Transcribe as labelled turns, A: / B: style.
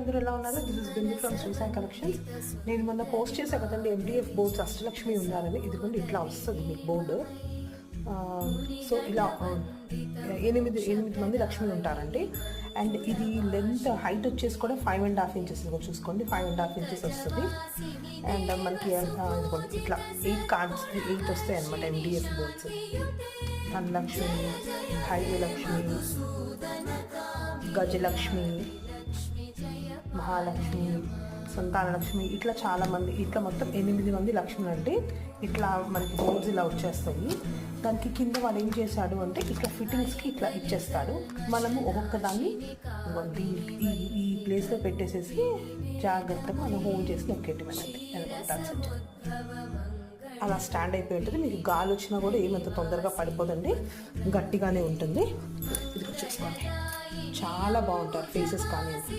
A: అందరూ ఎలా ఉన్నారు? This is Bindu from Sri Sai collections. నేను మొన్న పోస్ట్ చేసా కదండి MDF బోర్డ్స్ అష్టలక్ష్మి ఉన్నారని. ఇదిగోండి ఇట్లా వస్తుంది మీకు బోర్డు. సో ఇలా 8 మంది లక్ష్మి ఉంటారండి. అండ్ ఇది లెంత్ హైట్ వచ్చేసి కూడా 5.5 inches చూసుకోండి, 5.5 inches వస్తుంది. అండ్ మనకి ఇట్లా 8 కార్డ్స్ 8 వస్తాయి అనమాట MDF బోర్డ్స్. ధనలక్ష్మి, భాగ్యలక్ష్మి, గజలక్ష్మి, మహాలక్ష్మి, సంతానలక్ష్మి, ఇట్లా చాలామంది, ఇట్లా మొత్తం 8 మంది లక్ష్మి అండి. ఇట్లా మనకి బోర్డ్స్ ఇలా వచ్చేస్తాయి. దానికి కింద వాడు ఏం చేశాడు అంటే ఇట్లా ఫిట్టింగ్స్కి ఇట్లా ఇచ్చేస్తాడు. మనము ఒక్కొక్క దాన్ని ఈ ప్లేస్లో పెట్టేసేసి జాగ్రత్తగా మనం హోల్డ్ చేసి నొక్కేయటమేనండి. అలా స్టాండ్ అయిపోయి ఉంటుంది. మీకు గాలి వచ్చినా కూడా ఏమంత తొందరగా పడిపోదండి, గట్టిగానే ఉంటుంది. ఇది చూసుకోండి, చాలా బాగుంటారు ఫేసెస్ కానీ.